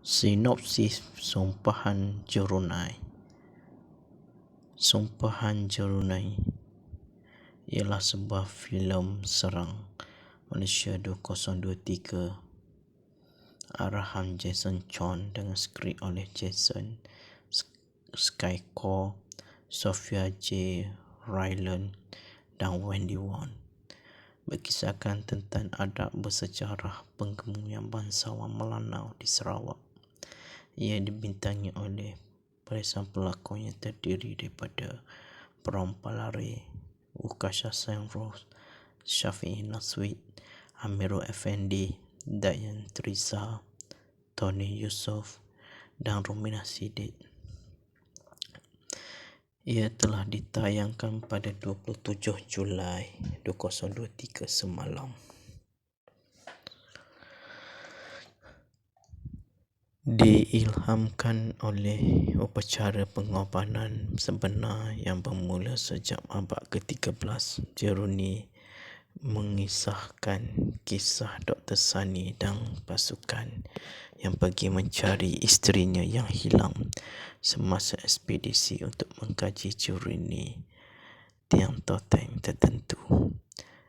Sinopsis Sumpahan Jerunai. Sumpahan Jerunai ialah sebuah filem serang Malaysia 2023, arahan Jason Chon dengan skrip oleh Jason Skycore, Sophia J. Ryland dan Wendy Wan. Berkisahkan tentang adab bersejarah pengemudian bangsawan Melanau di Sarawak. Ia dibintangi oleh barisan pelakon yang terdiri daripada Bram Palare, Ukasha Senros, Syafi'i Naswit, Amirul Effendi, Dayan Teresa, Tony Yusof dan Romina Sidik. Ia telah ditayangkan pada 27 Julai 2023 semalam. Diilhamkan oleh upacara pengorbanan sebenar yang bermula sejak abad ke-13, Jeruni mengisahkan kisah Dr. Sani dan pasukan yang pergi mencari isterinya yang hilang semasa ekspedisi untuk mengkaji Jeruni tiang totem tertentu.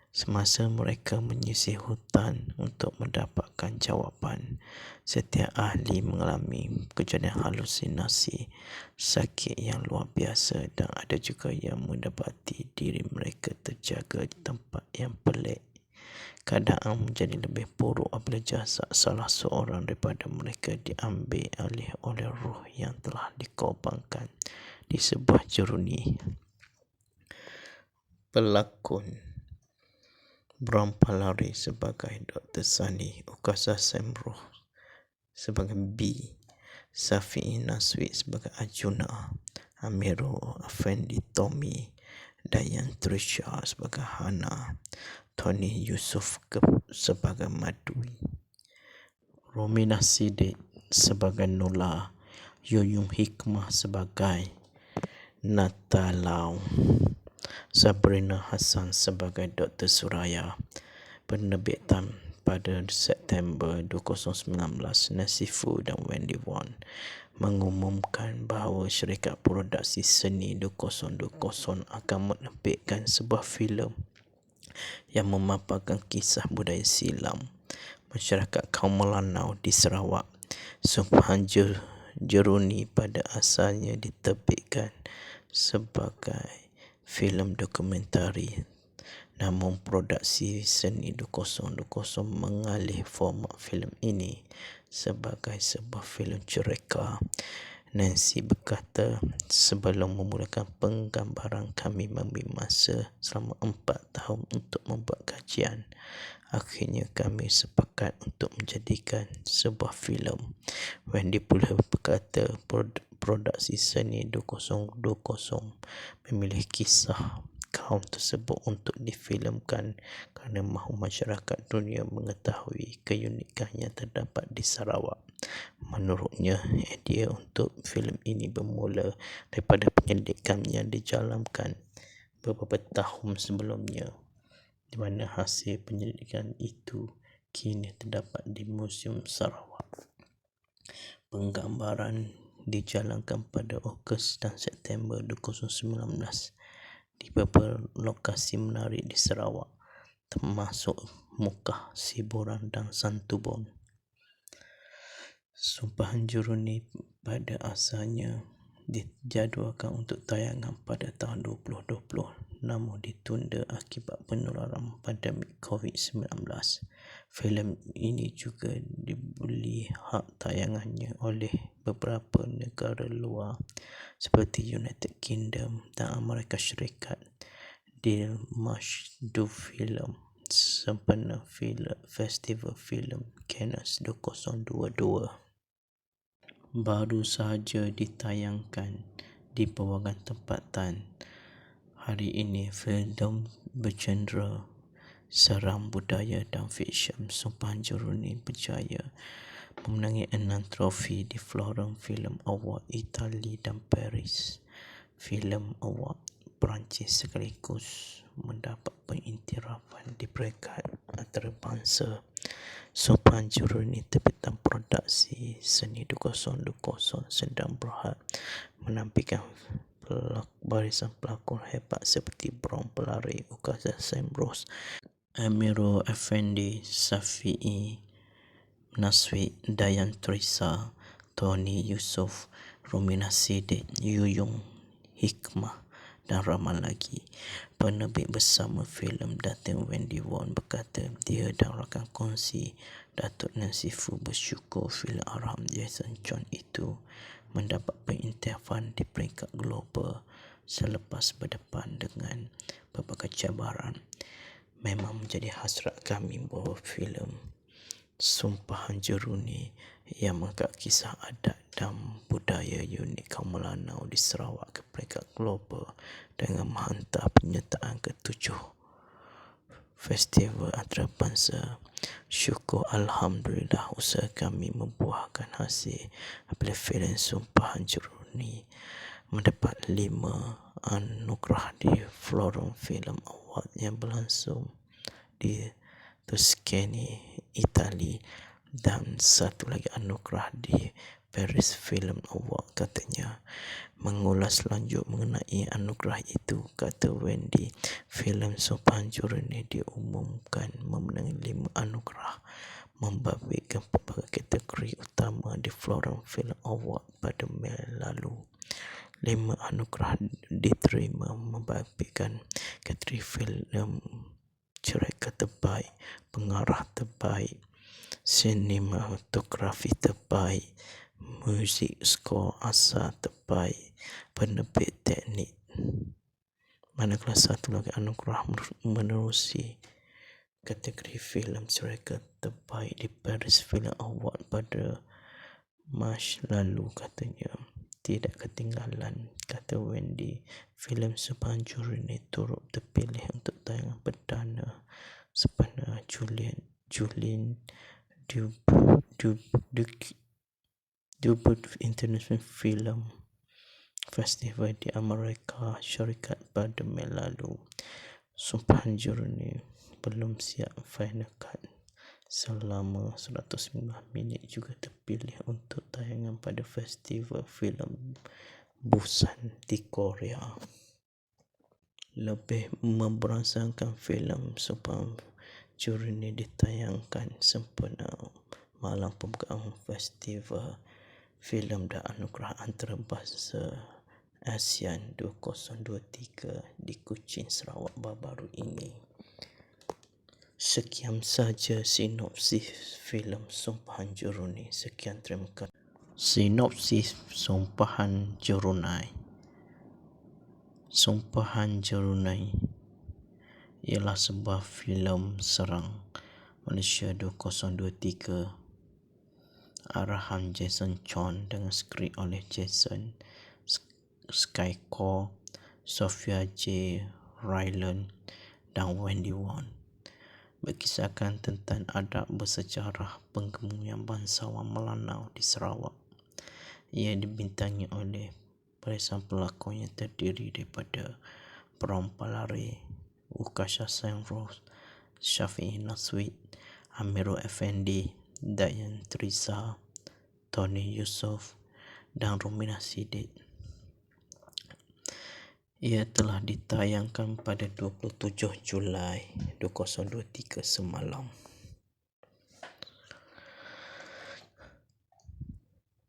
Semasa mereka menyisir hutan untuk mendapatkan jawapan, setiap ahli mengalami kejadian halusinasi, sakit yang luar biasa, dan ada juga yang mendapati diri mereka terjaga di tempat yang pelik. Keadaan menjadi lebih buruk apabila jasad salah seorang daripada mereka diambil alih oleh roh yang telah dikorbankan di sebuah jeruni. Pelakon Bram Palare sebagai Dr. Sani, Ukasha Senros sebagai B, Syafi'i Naswit sebagai Arjuna, Amirul Effendi Tommy, Dayan Teresa sebagai Hana, Tony Yusof sebagai Madui, Romina Sidik sebagai Nola, Yuyum Hikmah sebagai Natalau, Sabrina Hassan sebagai Dr. Suraya. Penerbitan pada September 2019, Nasifu dan Wendy Wan mengumumkan bahawa syarikat produksi seni 2020 akan menerbitkan sebuah filem yang memaparkan kisah budaya silam masyarakat kaum Melanau di Sarawak. Sumpahan Jeruni pada asalnya diterbitkan sebagai filem dokumentari, namun produksi seni 2020 mengalih format filem ini sebagai sebuah filem cerita. Nancy berkata, sebelum memulakan penggambaran kami mengambil masa selama 4 tahun untuk membuat kajian. Akhirnya kami sepakat untuk menjadikan sebuah filem. Wendy pula berkata, produksi seni 2020 memilih kisah kaum tersebut untuk difilemkan kerana mahu masyarakat dunia mengetahui keunikan yang terdapat di Sarawak. Menurutnya, idea untuk filem ini bermula daripada penyelidikan yang dijalankan beberapa tahun sebelumnya, di mana hasil penyelidikan itu kini terdapat di Museum Sarawak. Penggambaran dijalankan pada Ogos dan September 2019 di beberapa lokasi menarik di Sarawak, termasuk Mukah, Siburan dan Santubong. Sumpahan Jeruni pada asalnya dijadualkan untuk tayangan pada tahun 2020, namun ditunda akibat penularan pandemik COVID-19. Filem ini juga dibeli hak tayangannya oleh beberapa negara luar seperti United Kingdom dan Amerika Syarikat di Masydu Film sempena Festival Filem Cannes 2022. Baru sahaja ditayangkan di pelbagai tempatan. Hari ini filem bergenre seram budaya dan fiksyen Sumpahan Jeruni berjaya memenangi 6 trofi di Florence Film Award Itali dan Paris Film Award Perancis, sekaligus mendapat pengiktirafan di peringkat antarabangsa Sumpahan Juruni terbitan produksi Seni 2020 sedang berusaha menampilkan barisan pelakon hebat seperti Brom Pelari, Ukasa Semros, Amirul Effendi, Safi'i Naswi, Dayan Trisa, Tony Yusof, Romina Sidik, Yuyung Hikmah dan ramai lagi. Penerbit bersama filem Datin Wendy Won berkata dia dan rakan kongsi Datuk Nasifu bersyukur filem Arham Jason John itu mendapat pengiktirafan di peringkat global selepas berdepan dengan berbagai cabaran. Memang menjadi hasrat kami bahawa filem Sumpahan Juruni yang mengangkat kisah adat dan budaya unik kaum Melanau di Sarawak ke peringkat global dengan menghantar penyertaan ke-7 Festival Antarabangsa. Syukur Alhamdulillah usaha kami membuahkan hasil apabila filem Sumpahan Juruni mendapat 5 anugerah di Forum Film Award yang berlangsung di Tuscany, Itali, dan satu lagi anugerah di Paris Film Award. Katanya mengulas lanjut mengenai anugerah itu, kata Wendy, filem Sumpahan Juruni diumumkan memenangi 5 anugerah membabitkan pelbagai kategori utama di Forum Film Award pada Mei lalu. 5 anugerah diterima membabitkan kategori filem cerita terbaik, pengarah terbaik, sinematografi terbaik, muzik skor asal terbaik, penerbit teknik. Manakala satu lagi anugerah menerusi kategori filem cerita terbaik di Paris Film Award pada Mac lalu. Katanya tidak ketinggalan, kata Wendy, filem Sumpahan Juruni turut terpilih untuk tayangan perdana sempena Julin Dubut International Film Festival di Amerika Syarikat pada Mei lalu. Sumpahan Juruni belum siap final cut selama 109 minit juga terpilih untuk tayangan pada Festival Filem Busan di Korea. Lebih memberangsangkan filem Sumpahan Juruni ditayangkan sempena malam pembukaan Festival Filem dan Anugerah Antarabangsa ASEAN 2023 di Kuching, Sarawak baru-baru ini. Sekian saja sinopsis filem Sumpahan Juruni. Sekian, terima kasih. Sinopsis Sumpahan Juruni. Sumpahan Juruni ialah sebuah filem serang Malaysia 2023 arahan Jason Chon dengan skrip oleh Jason Skycore, Sophia J. Ryland dan Wendy Won. Berkisahkan tentang adab bersejarah penggembungan bangsawan Melanau di Sarawak. Ia dibintangi oleh barisan pelakon yang terdiri daripada Brom Pelari, Ukasa Semros, Safi'i Naswi, Amirul Effendi, Dayan Trisa, Tony Yusof dan Romina Sidik. Ia telah ditayangkan pada 27 Julai 2023 semalam.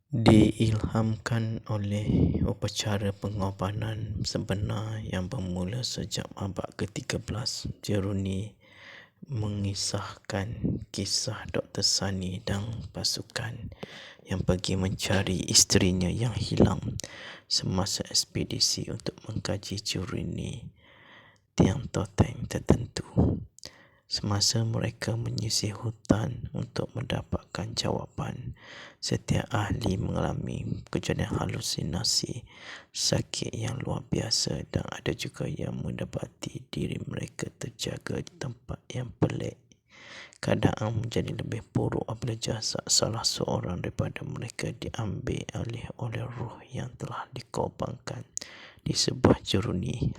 Diilhamkan oleh upacara pengorbanan sebenar yang bermula sejak abad ke-13, Juruni mengisahkan kisah Dr. Sani dan pasukan yang pergi mencari isterinya yang hilang semasa ekspedisi untuk mengkaji Juruni tiang totem tertentu. Semasa mereka menyisir hutan untuk mendapatkan jawapan, setiap ahli mengalami kejadian halusinasi, sakit yang luar biasa, dan ada juga yang mendapati diri mereka terjaga di tempat yang pelik. Keadaan menjadi lebih buruk apabila jasad salah seorang daripada mereka diambil alih oleh roh yang telah dikorbankan di sebuah Juruni.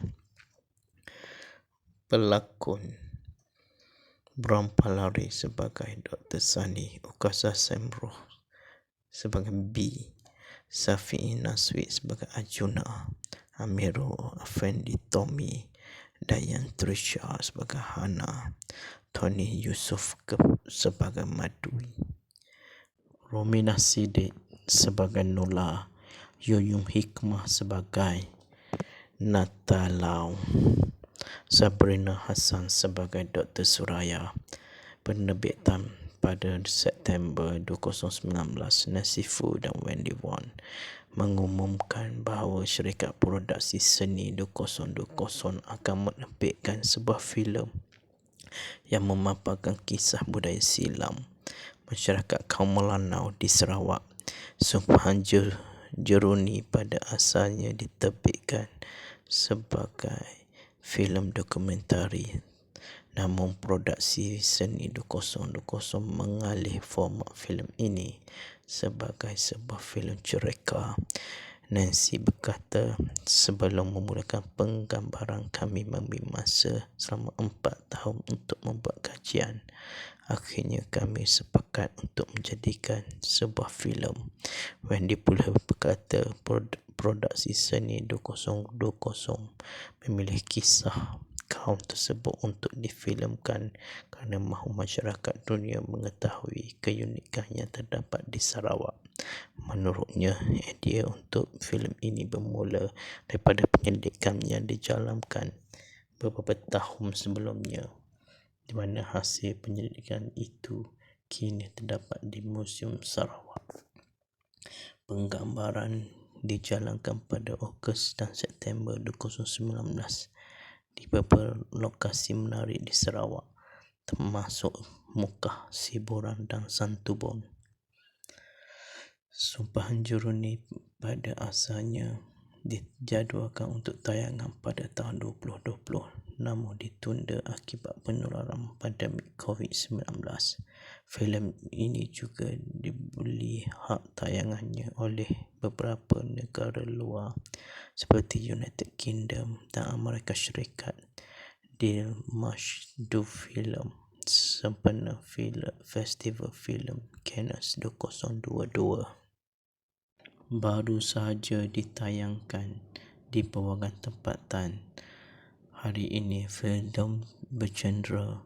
Pelakon Bram Palari sebagai Dr. Sani, Ukasa Semroh sebagai B, Safi'i Naswi sebagai Arjuna, Amirul Effendi Tommy, Dayan Trisha sebagai Hana, Tony Yusof sebagai Madui, Romina Sidik sebagai Nola, Yuyung Hikmah sebagai Natalau, Sabrina Hassan sebagai Dr. Suraya. Penerbitan pada September 2019, Nasifu dan Wendy Wan mengumumkan bahawa syarikat produksi seni 2020 akan menerbitkan sebuah filem yang memaparkan kisah budaya silam masyarakat kaum Melanau di Sarawak. Sumpahan Jeruni pada asalnya diterbitkan sebagai filem dokumentari, namun produksi seni 2020 mengalih format filem ini sebagai sebuah filem cerita. Nancy berkata, sebelum memulakan penggambaran, kami mengambil masa selama 4 tahun untuk membuat kajian. Akhirnya kami sepakat untuk menjadikan sebuah filem. Wendy pula berkata, produksi seni 2020 memilih kisah kaum tersebut untuk difilemkan kerana mahu masyarakat dunia mengetahui keunikan yang terdapat di Sarawak. Menurutnya, idea untuk filem ini bermula daripada penyelidikan yang dijalankan beberapa tahun sebelumnya, di mana hasil penyelidikan itu kini terdapat di Museum Sarawak. Penggambaran dijalankan pada Ogos dan September 2019 di beberapa lokasi menarik di Sarawak, termasuk Mukah, Siburan dan Santubong. Sumpahan Jeruni pada asalnya dijadualkan untuk tayangan pada tahun 2020, namun ditunda akibat penularan pandemik COVID-19. Filem ini juga dibeli hak tayangannya oleh beberapa negara luar seperti United Kingdom dan Amerika Syarikat. Di Masydu Film sempena Festival Filem Cannes 2022 baru sahaja ditayangkan di berbagai tempatan. Hari ini filem bergenre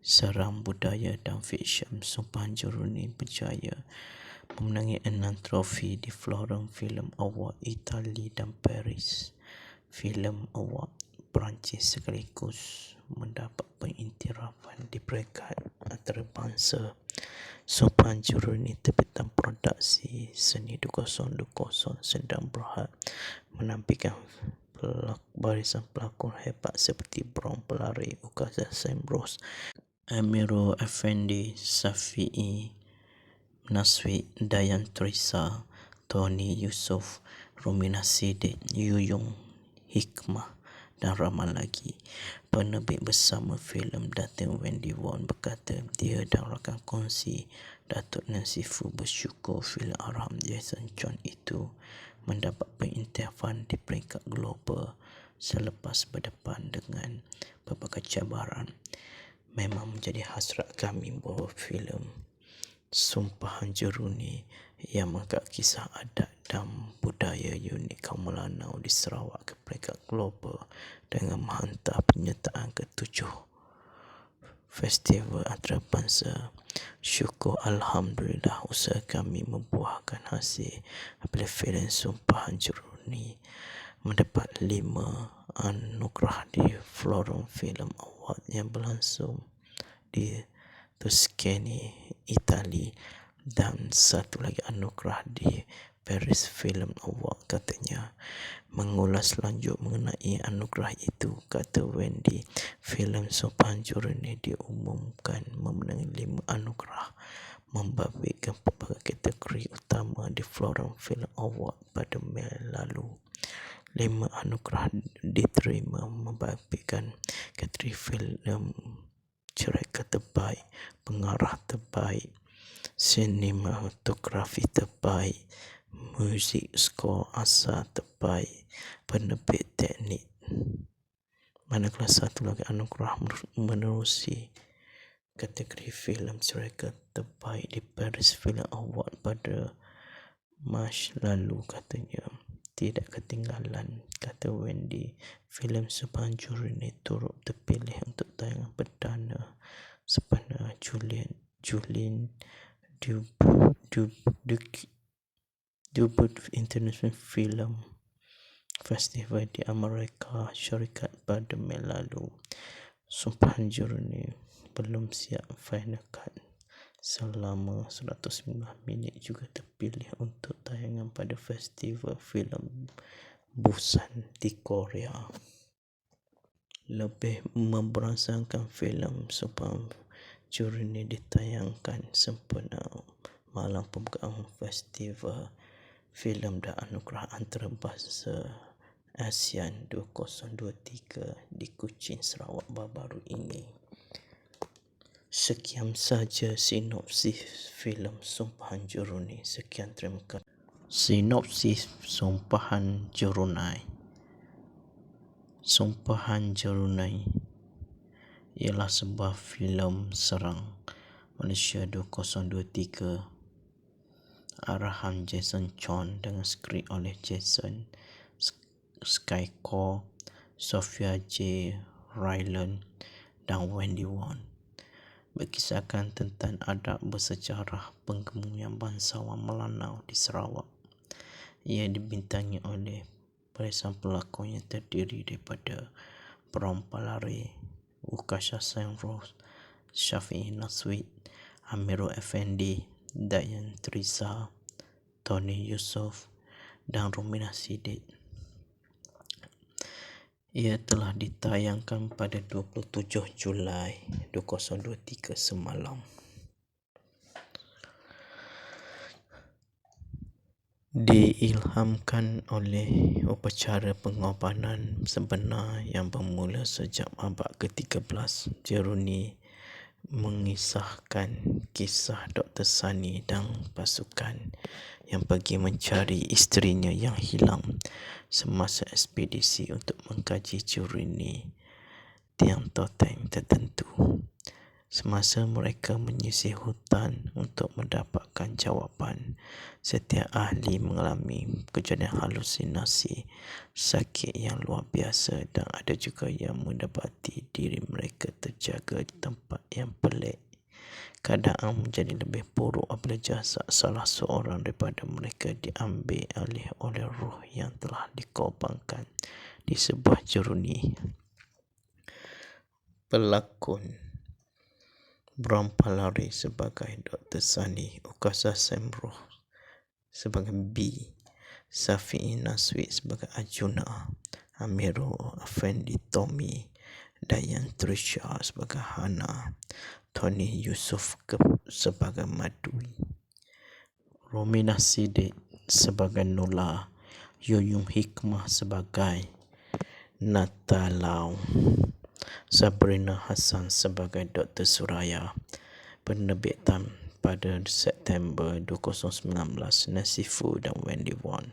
seram budaya dan fiksyen Sumpahan Jeruni berjaya memenangi 6 trofi di Florence Film Award Itali dan Paris Film Award Perancis, sekaligus mendapat pengiktirafan di peringkat antarabangsa. Sumpahan Jeruni terbitan produksi seni 2020 sedang berhad menampilkan barisan pelakon hebat seperti Bram Palari, Ukasa Semroh, Amirul Effendi, Safi'i Naswi, Dayan Trisha, Tony Yusof, Romina Sidik, Yuyung Hikmah dan ramai lagi. Penerbit bersama filem Datin Wendy Wan berkata dia dan rakan kongsi Datuk Nasifu bersyukur filem Arham Jason John itu mendapat pengiktirafan di peringkat global selepas berdepan dengan berbagai cabaran. Memang menjadi hasrat kami bahawa filem Sumpahan Jeruni yang mengangkat kisah adat dan budaya unik kaum Melanau di Sarawak ke peringkat global dengan menghantar penyertaan ke-7 Festival Antarabangsa. Syukur Alhamdulillah usaha kami membuahkan hasil apabila filem Sumpahan Jeruni mendapat 5 anugerah di Florence Film Award yang berlangsung di Tuscany, Itali, dan satu lagi anugerah di Paris Film Award. Katanya mengulas lanjut mengenai anugerah itu, kata Wendy, filem Sumpahan Jeruni diumumkan memenangi 5 anugerah membabitkan pelbagai kategori utama di Florence Film Award pada Mei lalu. 5 anugerah diterima membabitkan kategori filem cerita terbaik, pengarah terbaik, sinematografi terbaik, muzik skor asal terbaik, penerbit teknik. Manakala satu lagi anugerah menerusi kategori filem cerita terbaik di Paris Film Award pada Mac lalu. Katanya tidak ketinggalan, kata Wendy, filem Subhan Juruni turut terpilih untuk tayangan perdana sempena Julien Dubut International Film Festival di Amerika Syarikat pada Mei lalu. Subhan Juruni belum siap final cut selama 109 minit juga terpilih untuk tayangan pada Festival Filem Busan di Korea. Lebih memberasakan filem Subhan Juruni ditayangkan sempena malam pembukaan Festival Filem dan Anugerah Antarabangsa ASEAN 2023 di Kuching, Sarawak baru-baru ini. Sekian saja sinopsis filem Subhan Juruni. Sekian, terima kasih. Sinopsis Subhan Juruni. Subhan Juruni ialah sebuah filem serang Malaysia 2023, arahan Jason Chon dengan skrip oleh Jason Skycore, Sophia J. Ryland dan Wendy Wong. Berkisahkan tentang adab bersejarah pengemudian bangsawan Melanau di Sarawak. Ia dibintangi oleh barisan pelakon yang terdiri daripada Bram Palare, Ukasha Senro, Syafi'i Naswit, Amirul Effendi, Dayan Teresa, Tony Yusof dan Romina Sidik. Ia telah ditayangkan pada 27 Julai 2023 semalam. Diilhamkan oleh upacara pengorbanan sebenar yang bermula sejak abad ke-13, Juruni mengisahkan kisah Dr. Sani dan pasukan yang pergi mencari isterinya yang hilang semasa ekspedisi untuk mengkaji Juruni tiang toteng tertentu. Semasa mereka menyisir hutan untuk mendapatkan jawapan, setiap ahli mengalami kejadian halusinasi, sakit yang luar biasa, dan ada juga yang mendapati diri mereka terjaga di tempat yang pelik. Keadaan menjadi lebih buruk apabila jasad salah seorang daripada mereka diambil alih oleh roh yang telah dikorbankan di sebuah Juruni. Pelakon Bram Palare sebagai Dr. Sani, Ukasha Semroh sebagai B, Syafi'i Naswit sebagai Arjuna, Amirul Effendi Tommy, Dayan Teresa sebagai Hana, Tony Yusof sebagai Madui, Romina Sidik sebagai Nola, Yuyum Hikmah sebagai Natalau, Sabrina Hassan sebagai Dr. Suraya. Penerbitan pada September 2019, Nasifu dan Wendy Wong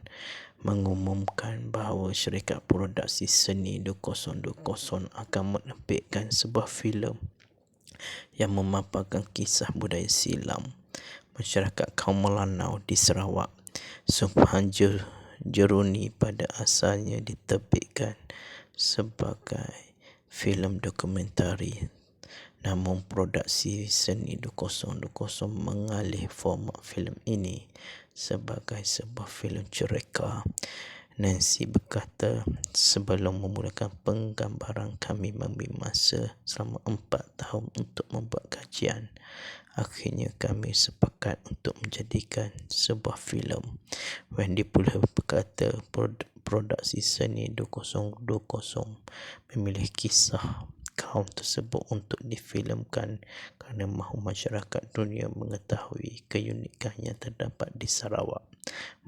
mengumumkan bahawa syarikat produksi seni 2020 akan menerbitkan sebuah filem yang memaparkan kisah budaya silam masyarakat kaum Melanau di Sarawak. Subhan Juruni pada asalnya diterbitkan sebagai filem dokumentari, namun produksi seni 2020 mengalih format filem ini sebagai sebuah filem cerita. Nancy berkata, sebelum memulakan penggambaran kami mengambil masa selama 4 tahun untuk membuat kajian. Akhirnya kami sepakat untuk menjadikan sebuah filem. Wendy pula berkata produksi seni 2020 memilih kisah kaum tersebut untuk difilemkan kerana mahu masyarakat dunia mengetahui keunikan yang terdapat di Sarawak.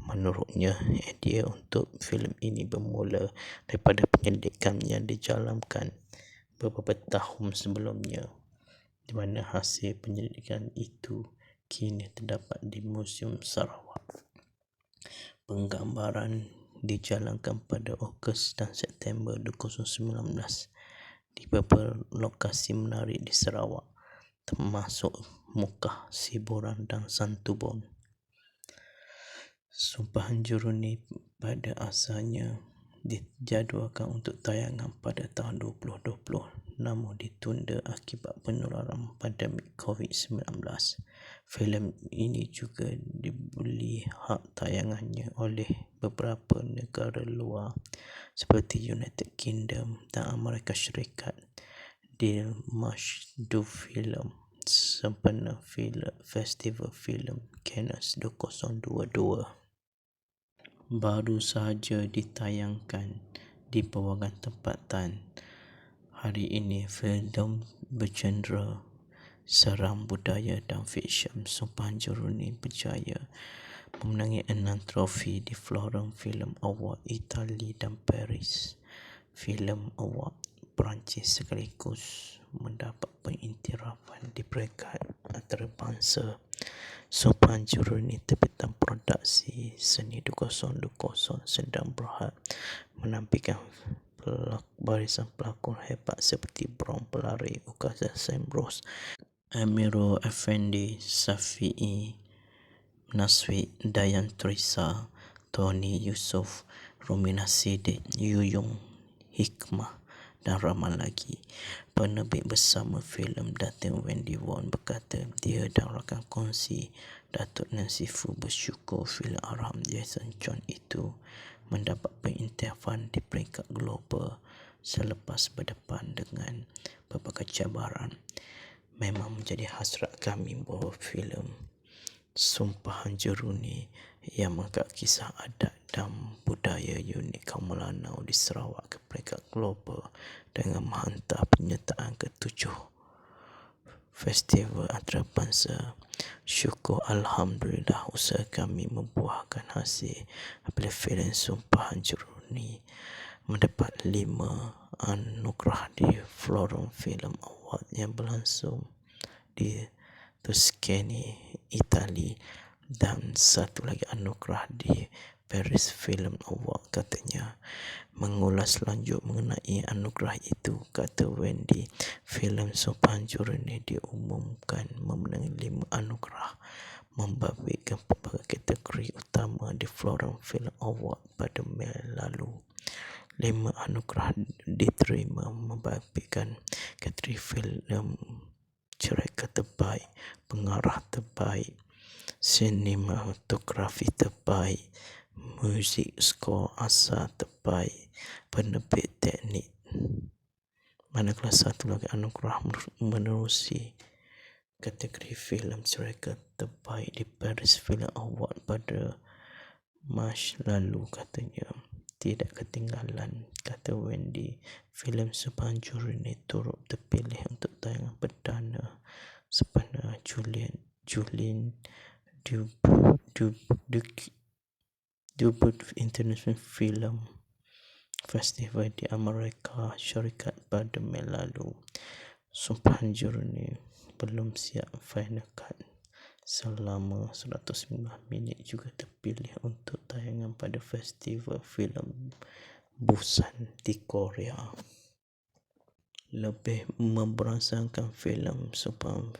Menurutnya, idea untuk filem ini bermula daripada penyelidikan yang dijalankan beberapa tahun sebelumnya, di mana hasil penyelidikan itu kini terdapat di Museum Sarawak. Penggambaran dijalankan pada Ogos dan September 2019 di beberapa lokasi menarik di Sarawak. termasuk Mukah, Siburan dan Santubon. Sumpahan Juruni pada asalnya dijadualkan untuk tayangan pada tahun 2020, namun ditunda akibat penularan pandemik COVID-19. Filem ini juga dibeli hak tayangannya oleh beberapa negara luar seperti United Kingdom dan Amerika Syarikat di Masyhdu Film sempena Festival Filem Cannes 2022. Baru sahaja ditayangkan di bawagan tempatan. Hari ini filem bergenre seram budaya dan fiksyen Sumpahan Juruni berjaya memenangi 6 trofi di Florence Film Award Itali dan Paris Film Award Perancis, sekaligus mendapat pengiktirafan di peringkat antarabangsa. Sumpahan Juruni terbitang produksi seni 2020 sedang berhad menampilkan barisan pelakon hebat seperti Brown Pelari, Ukasa Semros, Amirul Effendi, Safi'i Naswi, Dayan Trisa, Tony Yusof, Romina Sidik, Yuyung Hikmah dan ramai lagi. Penerbit bersama filem Datin Wendy Won berkata dia dan rakan kongsi Datuk Nancy Fu bersyukur filem Arham Jason John itu mendapat pengiktirafan di peringkat global selepas berdepan dengan berbagai cabaran. Memang menjadi hasrat kami bahawa filem Sumpahan Juruni yang mengangkat kisah adat dan budaya unik kaum Melanau di Sarawak ke peringkat global dengan menghantar penyertaan ke-7 festival antarabangsa. Syukur Alhamdulillah usaha kami membuahkan hasil apabila filem Sumpahan Juruni mendapat 5 anugerah di Florence Film Award yang berlangsung di Tuscany, Itali, dan 1 lagi anugerah di Paris Film Award. Katanya mengulas lanjut mengenai anugerah itu, kata Wendy, filem Sumpahan Juruni diumumkan memenangi 5 anugerah membabitkan pelbagai kategori utama di Florence Film Award pada Mei lalu. 5 anugerah diterima membabitkan kategori filem cerita terbaik, pengarah terbaik, sinematografi terbaik, muzik skor asal terbaik, penerbit teknik. Manakala 1 lagi anugerah menerusi kategori filem cerita terbaik di Paris Film Award pada Mac lalu. Katanya tidak ketinggalan, kata Wendy, filem Sumpahan Juruni turut terpilih untuk tayangan perdana sempena Julin Dubut International Film Festival di Amerika Syarikat pada Mei lalu. Sumpahan Juruni belum siap final cut selama 109 minit juga terpilih untuk tayangan pada Festival Filem Busan di Korea. Lebih memberasakan filem Sumpahan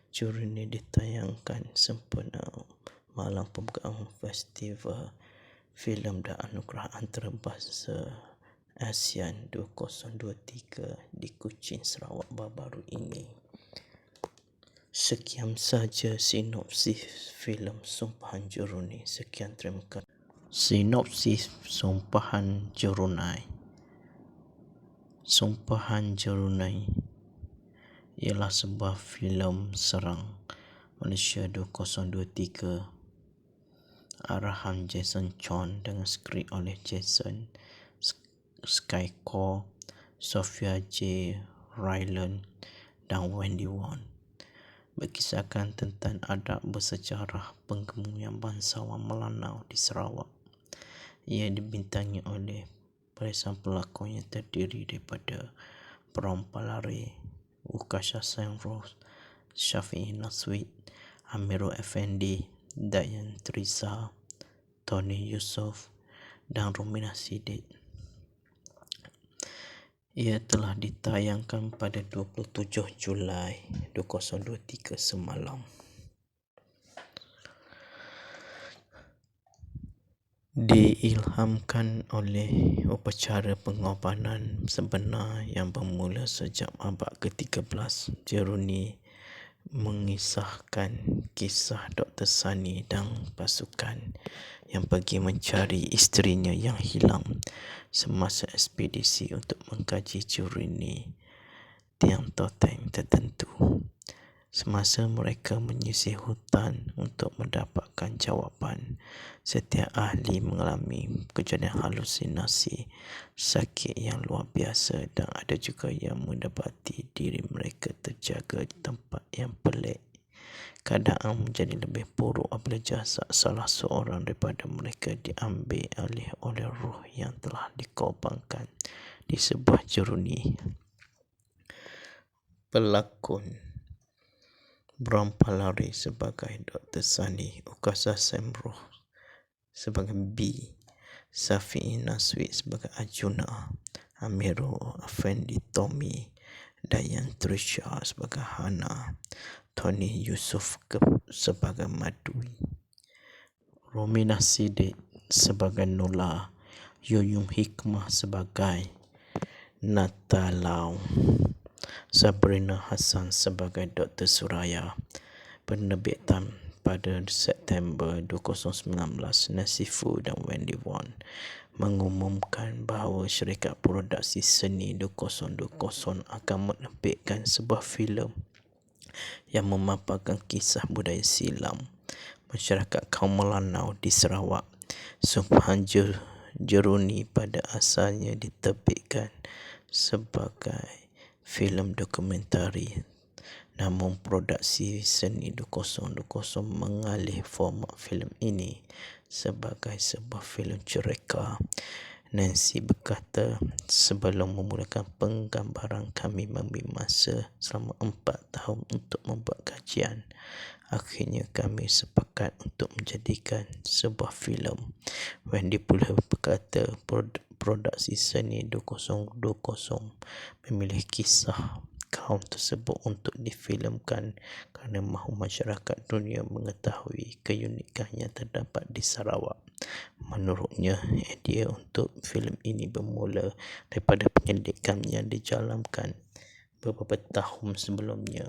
Juruni ditayangkan sempena malam pembukaan Festival Filem dan Anugerah Antarabangsa ASEAN 2023 di Kuching, Sarawak baru-baru ini. Sekian saja sinopsis filem Sumpahan Juruni. Sekian, terima kasih. Sinopsis Sumpahan Juruni. Sumpahan Juruni ialah sebuah filem serang Malaysia 2023 arahan Jason Chon dengan skrip oleh Jason Skycore, Sophia J. Ryland dan Wendy Won. Berkisahkan tentang adab bersejarah pengemudian bangsawan Melanau di Sarawak. Ia dibintangi oleh barisan pelakon yang terdiri daripada Brown Pelari, Ukasa Semros, Safi'i Naswi, Amirul Effendi, Dayan Trisa, Tony Yusof dan Romina Sidik. Ia telah ditayangkan pada 27 Julai 2023 semalam. Diilhamkan oleh upacara pengorbanan sebenar yang bermula sejak abad ke-13, Jeruni mengisahkan kisah Dr. Sani dan pasukan yang pergi mencari isterinya yang hilang semasa ekspedisi untuk mengkaji Jeruni tiang toteng tertentu. Semasa mereka menyisir hutan untuk mendapatkan jawapan, setiap ahli mengalami kejadian halusinasi, sakit yang luar biasa, dan ada juga yang mendapati diri mereka terjaga di tempat yang pelik. Keadaan menjadi lebih buruk apabila jasad salah seorang daripada mereka diambil alih oleh roh yang telah dikorbankan di sebuah jeruni. Pelakon Bram Palari sebagai Dr. Sani, Ukasa Semroh sebagai B, Safi'i Naswi sebagai Arjuna, Amirul Effendi Tommy, Dayan Trisha sebagai Hana, Tony Yusof sebagai Madui, Romina Siddiq sebagai Nola, Yuyung Hikmah sebagai Natalau, Sabrina Hassan sebagai Dr. Suraya. Penerbitan pada September 2019, Nasifu dan Wendy Wan mengumumkan bahawa syarikat produksi seni 2020 akan menerbitkan sebuah filem yang memaparkan kisah budaya silam masyarakat kaum Melanau di Sarawak. Sumpahan Jeruni pada asalnya diterbitkan sebagai filem dokumentari, namun produksi seni 2020 mengalih format filem ini sebagai sebuah filem cerita. Nancy berkata, sebelum memulakan penggambaran, kami mengambil masa selama 4 tahun untuk membuat kajian. Akhirnya kami sepakat untuk menjadikan sebuah filem. Wendy pula berkata, produksi seni 2020 memilih kisah kaum tersebut untuk difilemkan kerana mahu masyarakat dunia mengetahui keunikan yang terdapat di Sarawak. Menurutnya, idea untuk filem ini bermula daripada penyelidikan yang dijalankan beberapa tahun sebelumnya,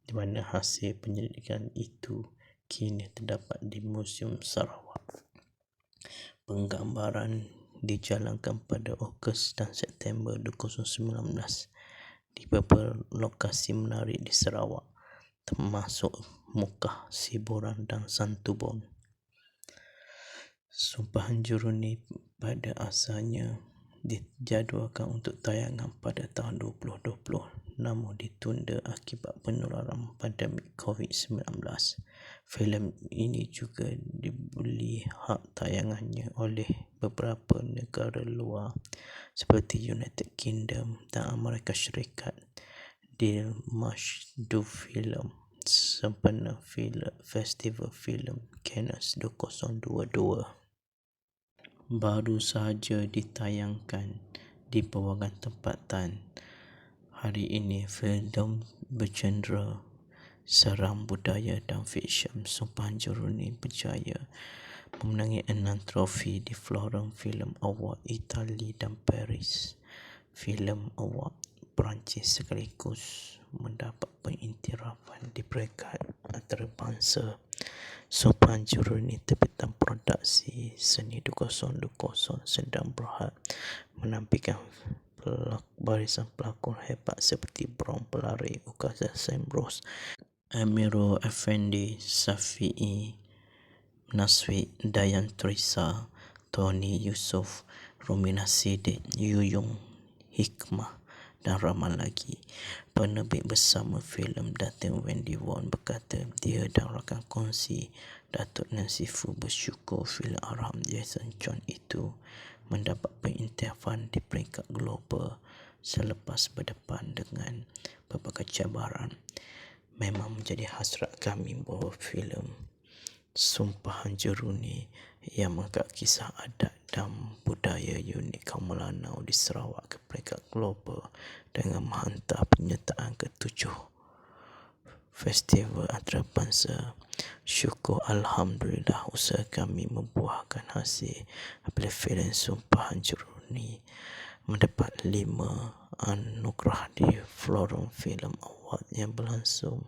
di mana hasil penyelidikan itu kini terdapat di Museum Sarawak. Penggambaran dijalankan pada Ogos dan September 2019 di beberapa lokasi menarik di Sarawak, termasuk Mukah, Siburan dan Santubong. Sumpahan Jeruni pada asalnya dijadualkan untuk tayangan pada tahun 2020, namun ditunda akibat penularan pandemik COVID-19. Filem ini juga dibeli hak tayangannya oleh beberapa negara luar seperti United Kingdom dan Amerika Syarikat. Dilmashdu Film sempena Festival Filem Cannes 2022 baru sahaja ditayangkan di pelbagai tempatan. Hari ini filem bergenre seram budaya dan fiksyen Sumpahan Jeruni berjaya memenangi 6 trofi di Florence Film Award Itali dan Paris Film Award Perancis, sekaligus mendapat pengiktirafan di peringkat antarabangsa. Sumpahan Jeruni terbitan produksi seni 2020 sedang berhad menampilkan barisan pelakon hebat seperti Bram Palari, Ukasa Semroh, Amirul Effendi, Safi'i Naswi, Dayan Trisha, Tony Yusof, Romina Siddiq, Yuyung Hikmah dan ramai lagi. Penerbit bersama filem Datin Wendy Wan berkata, dia dan rakan kongsi Datuk Nasifu bersyukur filem Arham Jason John itu mendapat pengiktirafan di peringkat global selepas berdepan dengan berbagai cabaran. Memang menjadi hasrat kami bahawa filem Sumpahan Jeruni yang mengangkat kisah adat dan budaya unik kaum Melanau di Sarawak ke peringkat global dengan menghantar penyertaan ke-7 Festival Antarabangsa. Syukur Alhamdulillah usaha kami membuahkan hasil apabila filem Sumpahan Jeruni mendapat 5 anugerah di Forum Film Award yang berlangsung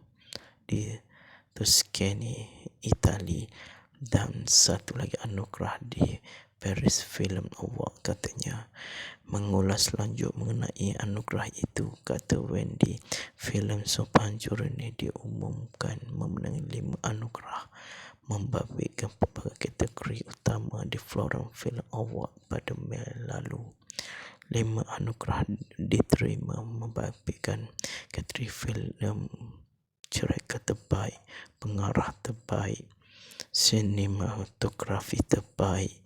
di Tuscany, Itali, dan satu lagi anugerah di Paris Film Award. Katanya mengulas lanjut mengenai anugerah itu, kata Wendy, filem Sumpahan Jeruni diumumkan memenangi 5 anugerah membabitkan pelbagai kategori utama di Forum Film Award pada Mei lalu. 5 anugerah diterima membabitkan kategori filem cerita terbaik, pengarah terbaik, sinematografi terbaik,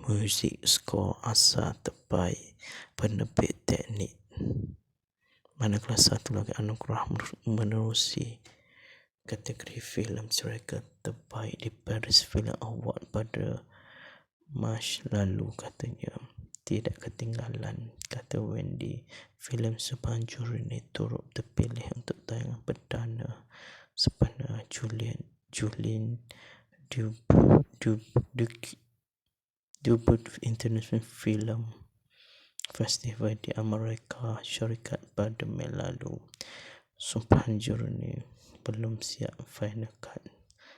muzik skor asal terbaik, penerbit teknik. Manakala satu lagi anugerah menerusi kategori filem cerita terbaik di Paris Film Award pada Mac lalu. Katanya tidak ketinggalan, kata Wendy, filem Sumpahan Jeruni turut terpilih untuk tayangan perdana sempena Julin Dubut International Film Festival di Amerika Syarikat pada Mei lalu. Sumpahan Jeruni belum siap final cut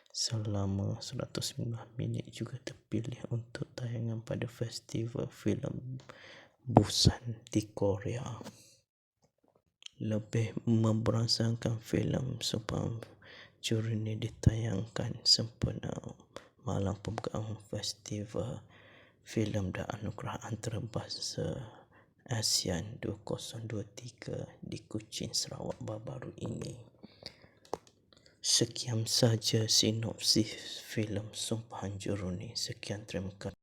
selama 109 minit juga terpilih untuk tayangan pada Festival Filem Busan di Korea. Lebih memberasakan filem Sumpahan Jeruni ditayangkan sempena malam pembukaan Festival Filem dan Anugerah Antarabangsa ASEAN 2023 di Kuching, Sarawak baru-baru ini. Sekian saja sinopsis filem Sumpahan Jeruni. Sekian, terima kasih.